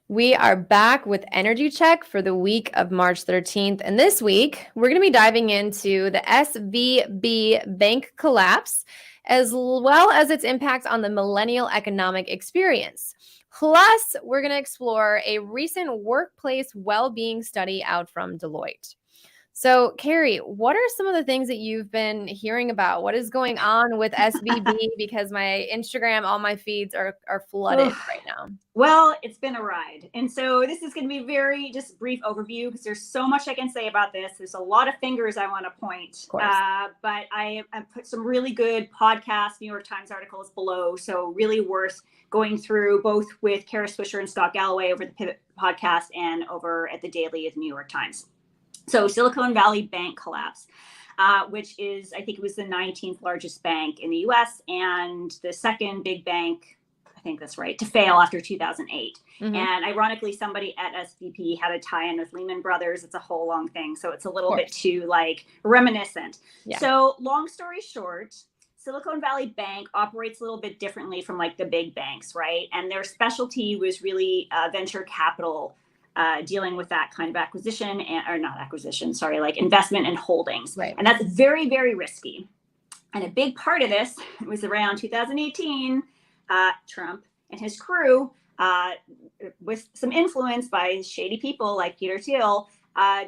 We are back with Energy Check for the week of March 13th. And this week, we're going to be diving into the SVB Bank collapse, as well as its impact on the millennial economic experience. Plus, we're going to explore a recent workplace well-being study out from Deloitte. So, Carrie, what are some of the things that you've been hearing about? What is going on with SVB? Because my Instagram, all my feeds are flooded right now. Well, it's been a ride. And so this is going to be very just brief overview because there's so much I can say about this. There's a lot of fingers I want to point. But I put some really good podcast New York Times articles below. So really worth going through both with Kara Swisher and Scott Galloway over the Pivot podcast and over at the Daily of the New York Times. So Silicon Valley Bank collapse, which is, I think it was the 19th largest bank in the US and the second big bank, I think that's right, to fail after 2008. Mm-hmm. And ironically, somebody at SVB had a tie-in with Lehman Brothers. It's a whole long thing. So it's a little bit too like reminiscent. Yeah. So long story short, Silicon Valley Bank operates a little bit differently from like the big banks, right? And their specialty was really venture capital, dealing with that kind of acquisition like investment and holdings. Right. And that's very, very risky. And a big part of this was around 2018, Trump and his crew, with some influence by shady people like Peter Thiel,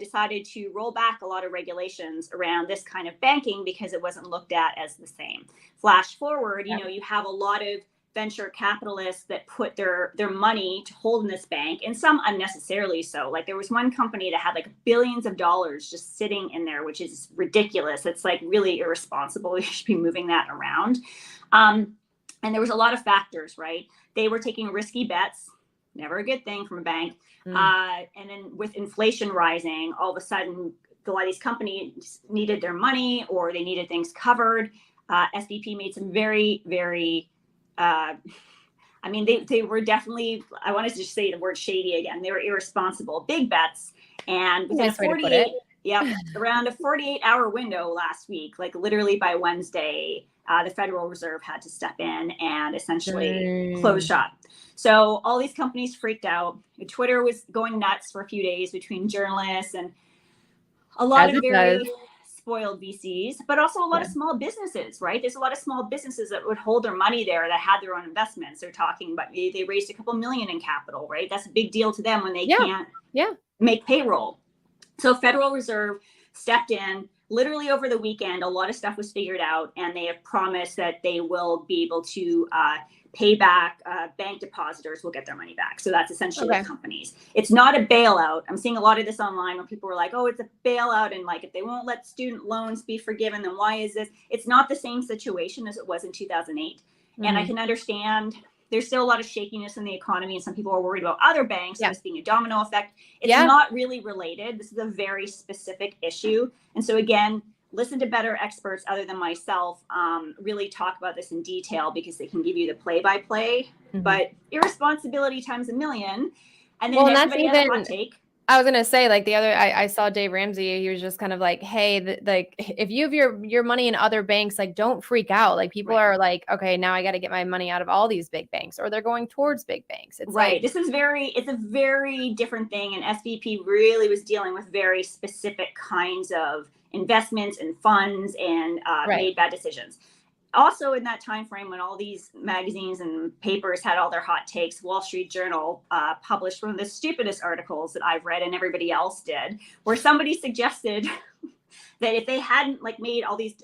decided to roll back a lot of regulations around this kind of banking because it wasn't looked at as the same. Flash forward, you have a lot of venture capitalists that put their money to hold in this bank, and some unnecessarily so. Like there was one company that had like billions of dollars just sitting in there, which is ridiculous. It's like really irresponsible. You should be moving that around. And there was a lot of factors, right? They were taking risky bets, never a good thing from a bank. And then with inflation rising, all of a sudden, a lot of these companies needed their money or they needed things covered. SVP made some very, very they were definitely, I wanted to just say the word shady again. They were irresponsible, big bets. And within around a 48-hour window last week, like literally by Wednesday, the Federal Reserve had to step in and essentially close shop. So all these companies freaked out. Twitter was going nuts for a few days between journalists and a lot of very spoiled VCs, but also a lot of small businesses, right? There's a lot of small businesses that would hold their money there that had their own investments. They're talking about they raised a couple million in capital, right? That's a big deal to them when they can't make payroll. So Federal Reserve stepped in literally over the weekend. A lot of stuff was figured out, and they have promised that they will be able to pay back bank depositors will get their money back. So that's essentially the companies. It's not a bailout. I'm seeing a lot of this online when people were like, oh, it's a bailout. And like, if they won't let student loans be forgiven, then why is this? It's not the same situation as it was in 2008. Mm-hmm. And I can understand there's still a lot of shakiness in the economy. And some people are worried about other banks and this being a domino effect. It's not really related. This is a very specific issue. And so again, listen to better experts other than myself, really talk about this in detail because they can give you the play-by-play, but irresponsibility times a million. And then everybody has a hot take. I was going to say, like the other, I saw Dave Ramsey, he was just kind of like, hey, like if you have your money in other banks, like don't freak out. Like people are like, okay, now I got to get my money out of all these big banks, or they're going towards big banks. It's right. This is it's a very different thing. And SVP really was dealing with very specific kinds of investments and funds and made bad decisions. Also in that time frame when all these magazines and papers had all their hot takes, Wall Street Journal published one of the stupidest articles that I've read and everybody else did, where somebody suggested that if they hadn't like made all these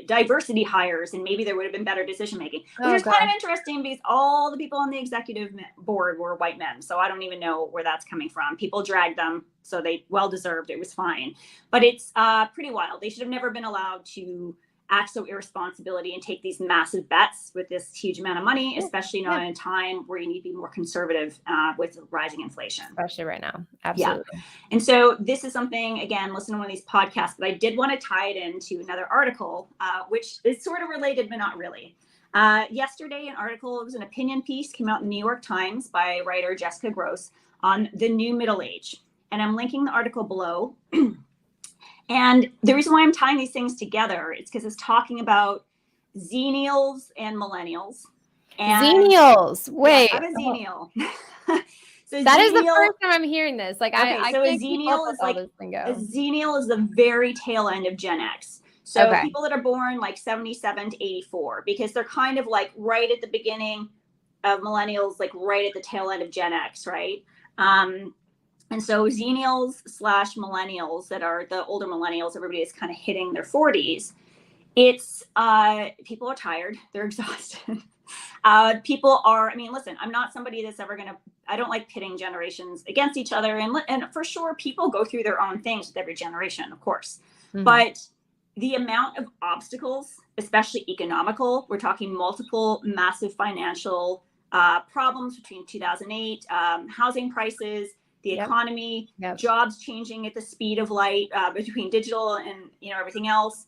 diversity hires, and maybe there would have been better decision making, which is kind of interesting because all the people on the executive board were white men. So I don't even know where that's coming from. People dragged them, so they well deserved. It was fine, but it's pretty wild. They should have never been allowed to act so irresponsibility and take these massive bets with this huge amount of money, especially not in a time where you need to be more conservative with rising inflation. Especially right now. Absolutely. Yeah. And so this is something, again, listen to one of these podcasts, but I did want to tie it into another article, which is sort of related, but not really. Yesterday, an article, it was an opinion piece, came out in the New York Times by writer Jessica Gross on the new middle age. And I'm linking the article below. And the reason why I'm tying these things together is because it's talking about Xennials and millennials. Xennials, wait. I'm a Xennial. So That is the Xenial, first time I'm hearing this. Like, okay, I so can't keep up with all this a lingo. Xenial is the very tail end of Gen X. So Okay. people that are born like 77 to 84, because they're kind of like right at the beginning of millennials, like right at the tail end of Gen X, right? And so Xenials slash millennials that are the older millennials, everybody is kind of hitting their 40s. It's people are tired, they're exhausted. People are, I mean, listen, I'm not somebody that's ever gonna, I don't like pitting generations against each other. And for sure, people go through their own things with every generation, of course. Mm-hmm. But the amount of obstacles, especially economical, we're talking multiple massive financial problems between 2008, housing prices, the economy, jobs changing at the speed of light, between digital and everything else,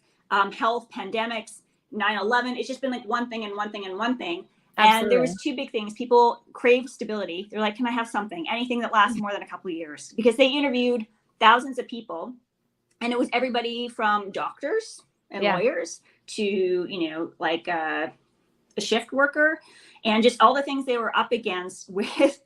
health, pandemics, 9/11. It's just been like one thing and one thing and one thing. Absolutely. And there was two big things. People crave stability. They're like, can I have something, anything that lasts more than a couple of years? Because they interviewed thousands of people, and it was everybody from doctors and lawyers to like a shift worker, and just all the things they were up against with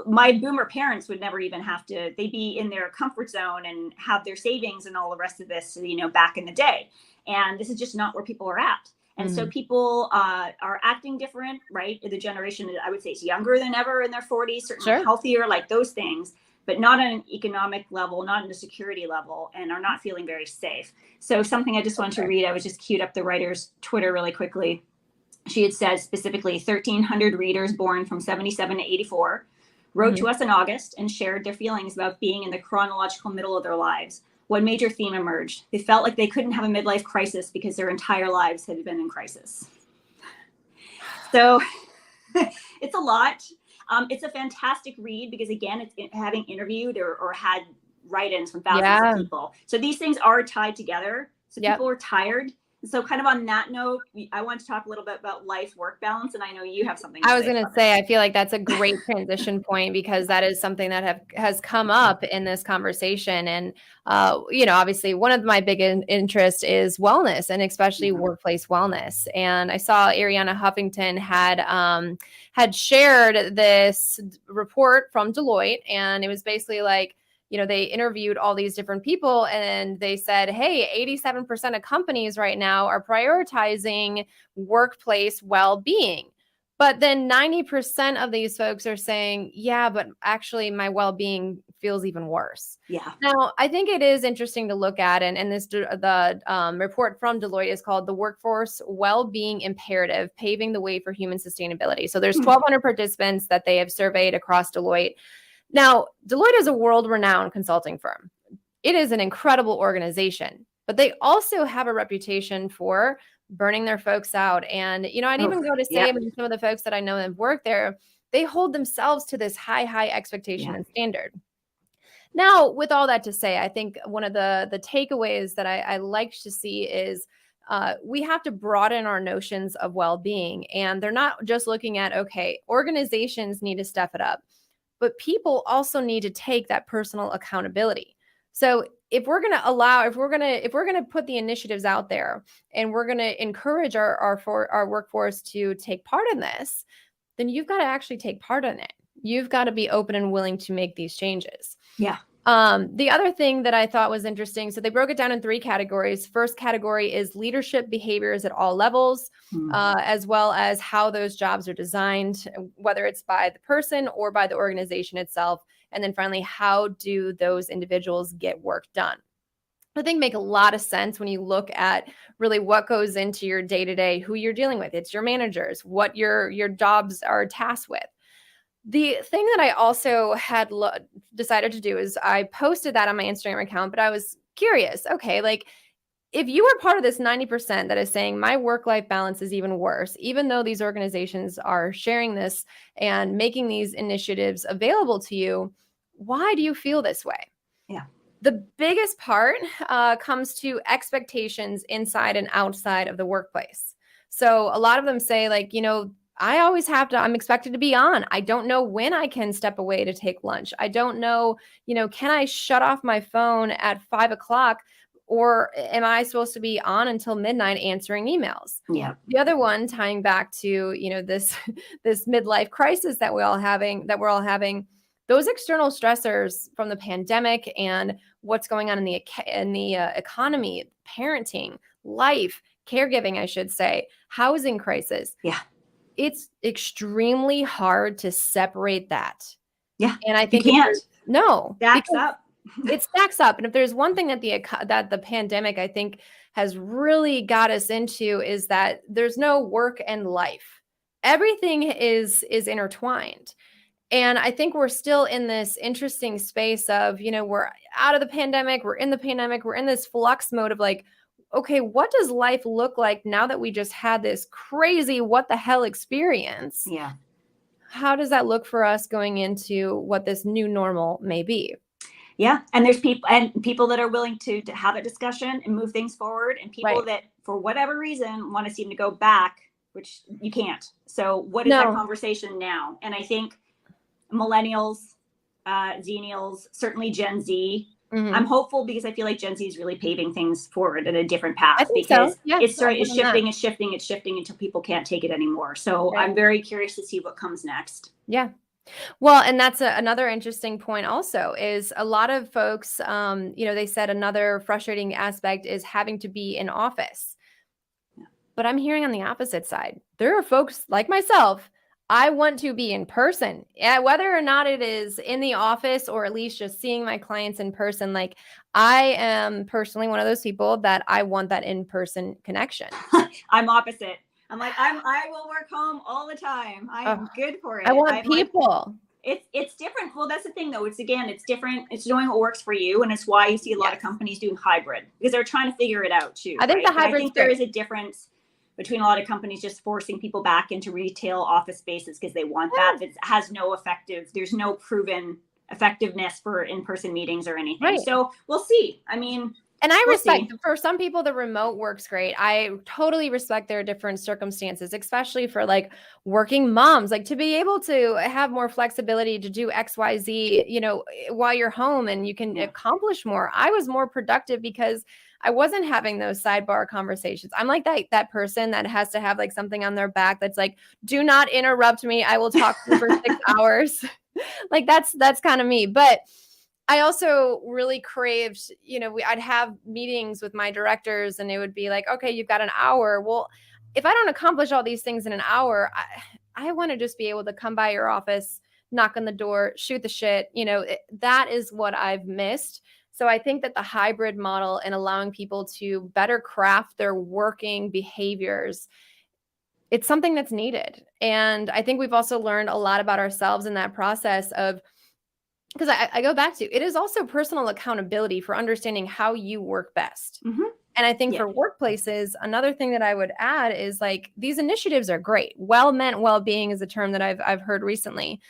my boomer parents would never even have to, they'd be in their comfort zone and have their savings and all the rest of this, back in the day. And this is just not where people are at. And so people are acting different, right? The generation, I would say, is younger than ever in their 40s, certainly healthier, like those things, but not on an economic level, not on a security level, and are not feeling very safe. So something I just wanted to read, I was just queued up the writer's Twitter really quickly. She had said specifically 1,300 readers born from 77 to 84 wrote to us in August and shared their feelings about being in the chronological middle of their lives. One major theme emerged. They felt like they couldn't have a midlife crisis because their entire lives had been in crisis. So it's a lot. It's a fantastic read because, again, it's having interviewed or had write-ins from thousands of people. So these things are tied together. So people are tired. So kind of on that note, I want to talk a little bit about life-work balance, and I know you have something to say. I was going to say, I feel like that's a great transition point because that is something that has come up in this conversation. And, obviously one of my big interests is wellness, and especially workplace wellness. And I saw Ariana Huffington had shared this report from Deloitte, and it was basically like, they interviewed all these different people, and they said, hey, 87% of companies right now are prioritizing workplace well-being. But then 90% of these folks are saying, yeah, but actually my well-being feels even worse. Yeah. Now, I think it is interesting to look at, and the report from Deloitte is called The Workforce Well-Being Imperative, Paving the Way for Human Sustainability. So there's 1,200 participants that they have surveyed across Deloitte. Now, Deloitte is a world-renowned consulting firm. It is an incredible organization, but they also have a reputation for burning their folks out. And, I'd even go to say, some of the folks that I know that have worked there, they hold themselves to this high expectation and standard. Now, with all that to say, I think one of the takeaways that I like to see is we have to broaden our notions of well-being. And they're not just looking at, okay, organizations need to step it up, but people also need to take that personal accountability. So if we're going to put the initiatives out there and we're going to encourage our workforce to take part in this, then you've got to actually take part in it. You've got to be open and willing to make these changes. Yeah. The other thing that I thought was interesting, so they broke it down in 3 categories. First category is leadership behaviors at all levels, as well as how those jobs are designed, whether it's by the person or by the organization itself. And then finally, how do those individuals get work done? I think make a lot of sense when you look at really what goes into your day-to-day, who you're dealing with. It's your managers, what your jobs are tasked with. The thing that I also had decided to do is I posted that on my Instagram account, but I was curious. Okay, like if you were part of this 90% that is saying my work-life balance is even worse, even though these organizations are sharing this and making these initiatives available to you, why do you feel this way? Yeah. The biggest part comes to expectations inside and outside of the workplace. So a lot of them say like, I always I'm expected to be on. I don't know when I can step away to take lunch. I don't know, can I shut off my phone at 5 o'clock Or am I supposed to be on until midnight answering emails? Yeah. The other one, tying back to, this this midlife crisis that we're all having, those external stressors from the pandemic and what's going on in the economy, parenting, life, caregiving, I should say, housing crisis. Yeah. It's extremely hard to separate that. Yeah. And I think you can't. Stacks up. It stacks up. And if there's one thing that the pandemic, I think, has really got us into, is that there's no work and life. Everything is intertwined. And I think we're still in this interesting space of, we're out of the pandemic, we're in the pandemic, we're in this flux mode of like, okay, what does life look like now that we just had this crazy what the hell experience? Yeah. How does that look for us going into what this new normal may be? Yeah. And there's people that are willing to have a discussion and move things forward, and people that for whatever reason want to seem to go back, which you can't. So what is that conversation now? And I think millennials, Xennials, certainly Gen Z. Mm-hmm. I'm hopeful because I feel like Gen Z is really paving things forward in a different path. I think because so. Yeah, it's shifting until people can't take it anymore. So I'm very curious to see what comes next. Yeah. Well, and that's another interesting point also, is a lot of folks, they said another frustrating aspect is having to be in office. Yeah. But I'm hearing on the opposite side, there are folks like myself, I want to be in person, whether or not it is in the office or at least just seeing my clients in person. Like, I am personally one of those people that I want that in-person connection. I'm opposite. I'm like, I will work home all the time. I'm good for it. I want people. It's different. Well, that's the thing though. It's different. It's knowing what works for you. And it's why you see a lot of companies doing hybrid, because they're trying to figure it out too. I think I think there is a difference between a lot of companies just forcing people back into retail office spaces because they want that. That has there's no proven effectiveness for in-person meetings or anything. Right. So we'll see. I mean, and I respect, for some people, the remote works great. I totally respect their different circumstances, especially for like working moms, like to be able to have more flexibility to do X, Y, Z, while you're home, and you can accomplish more. I was more productive because I wasn't having those sidebar conversations. I'm like that person that has to have like something on their back that's like, do not interrupt me. I will talk to you for 6 hours. Like that's kind of me. But I also really craved, I'd have meetings with my directors and it would be like, okay, you've got an hour. Well, if I don't accomplish all these things in an hour, I want to just be able to come by your office, knock on the door, shoot the shit. That is what I've missed. So I think that the hybrid model and allowing people to better craft their working behaviors, it's something that's needed. And I think we've also learned a lot about ourselves in that process of, because I go back to, it is also personal accountability for understanding how you work best. Mm-hmm. And I think for workplaces, another thing that I would add is like, these initiatives are great. Well-meant well-being is a term that I've heard recently.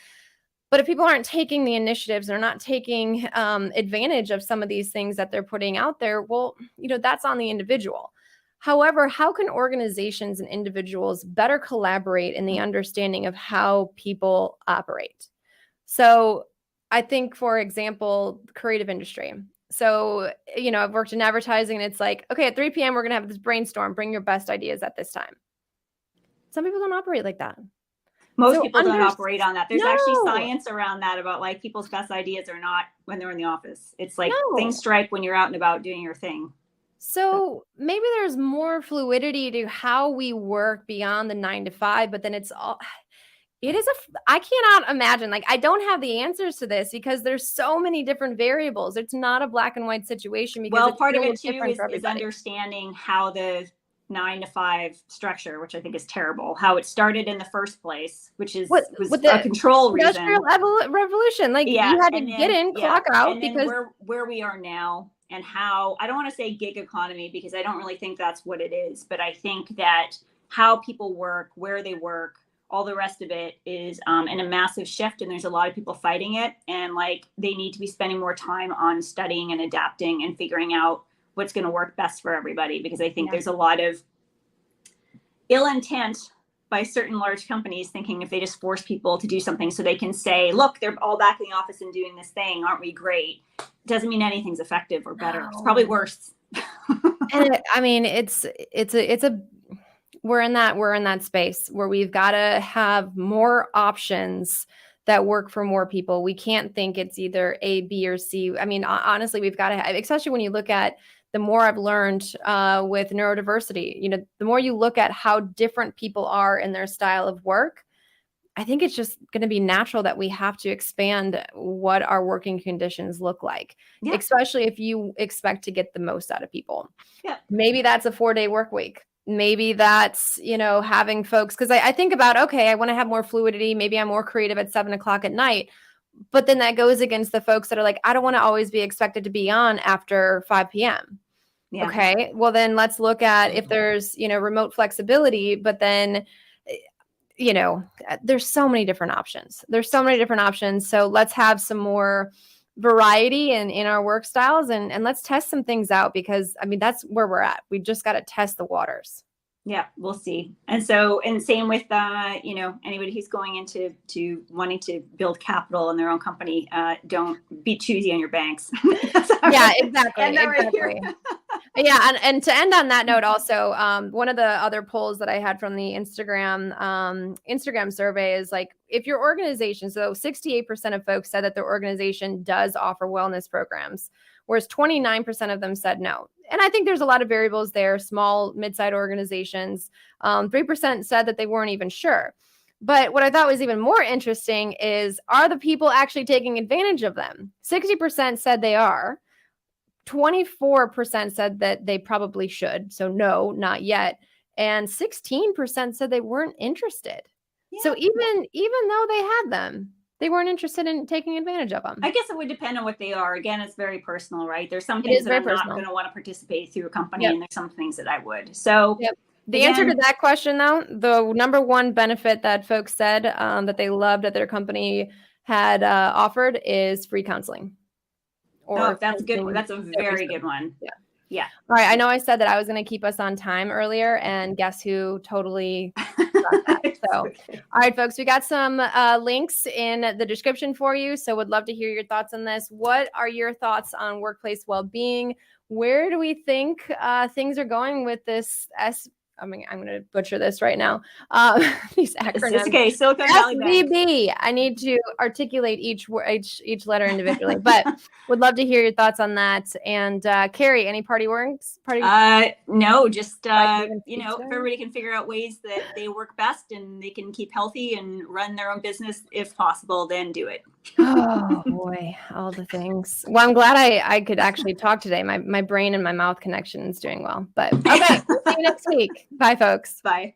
But if people aren't taking the initiatives, they're not taking advantage of some of these things that they're putting out there, well, that's on the individual. However, how can organizations and individuals better collaborate in the understanding of how people operate? So I think, for example, creative industry. So, I've worked in advertising, and it's like, okay, at 3 p.m., we're going to have this brainstorm. Bring your best ideas at this time. Some people don't operate like that. Most people don't operate on that. There's actually science around that about like people's best ideas are not when they're in the office. It's like things strike when you're out and about doing your thing. So maybe there's more fluidity to how we work beyond the 9 to 5, but then I cannot imagine, like, I don't have the answers to this because there's so many different variables. It's not a black and white situation. Because part of it too is understanding how the 9 to 5 structure, which I think is terrible, how it started in the first place, which was a control reason. Industrial revolution. Like you had to get in, clock out, and because where we are now, and how, I don't want to say gig economy because I don't really think that's what it is, but I think that how people work, where they work, all the rest of it is in a massive shift, and there's a lot of people fighting it, and like they need to be spending more time on studying and adapting and figuring out what's going to work best for everybody, because I think there's a lot of ill intent by certain large companies thinking if they just force people to do something so they can say, look, they're all back in the office and doing this thing, aren't we great? It doesn't mean anything's effective or better. It's probably worse. And I mean, we're in that space where we've got to have more options that work for more people. We can't think it's either A, B, or C. I mean, honestly, we've got to have, especially when you look at the more I've learned with neurodiversity, the more you look at how different people are in their style of work, I think it's just going to be natural that we have to expand what our working conditions look like, especially if you expect to get the most out of people. Yeah. Maybe that's a 4-day work week. Maybe that's, having folks, because I think about, okay, I want to have more fluidity. Maybe I'm more creative at 7:00 at night. But then that goes against the folks that are like, I don't want to always be expected to be on after 5 p.m. Yeah. Okay, well, then let's look at if there's, remote flexibility, but then there's so many different options. So let's have some more variety in our work styles and let's test some things out, because I mean, that's where we're at. We just got to test the waters. Yeah, we'll see. And same with, anybody who's going into wanting to build capital in their own company, don't be choosy on your banks. Yeah, exactly. Yeah. And to end on that note, also, one of the other polls that I had from the Instagram survey is like, if your organization, so 68% of folks said that their organization does offer wellness programs, whereas 29% of them said no. And I think there's a lot of variables there, small, mid-sized organizations. 3% said that they weren't even sure. But what I thought was even more interesting is, are the people actually taking advantage of them? 60% said they are. 24% said that they probably should. So no, not yet. And 16% said they weren't interested. Yeah. So even though they had them, they weren't interested in taking advantage of them. I guess it would depend on what they are. Again, it's very personal, right? There's some things that I'm not going to want to participate through a company, and there's some things that I would. So the answer to that question, though, the number one benefit that folks said that they loved that their company had offered is free counseling. That's a good one. That's a very good one. Yeah. All right. I know I said that I was going to keep us on time earlier, and guess who totally got that. So, all right, folks, we got some links in the description for you. So would love to hear your thoughts on this. What are your thoughts on workplace well-being? Where do we think things are going with this I'm going to butcher this right now. These acronyms. It's okay. Silicon Valley Bank. SVB. I need to articulate each letter individually, but would love to hear your thoughts on that. And Carrie, any party words? No, just if everybody can figure out ways that they work best and they can keep healthy and run their own business if possible, then do it. Oh boy, all the things. Well, I'm glad I could actually talk today. My brain and my mouth connection is doing well. But okay, we'll see you next week. Bye, folks. Bye.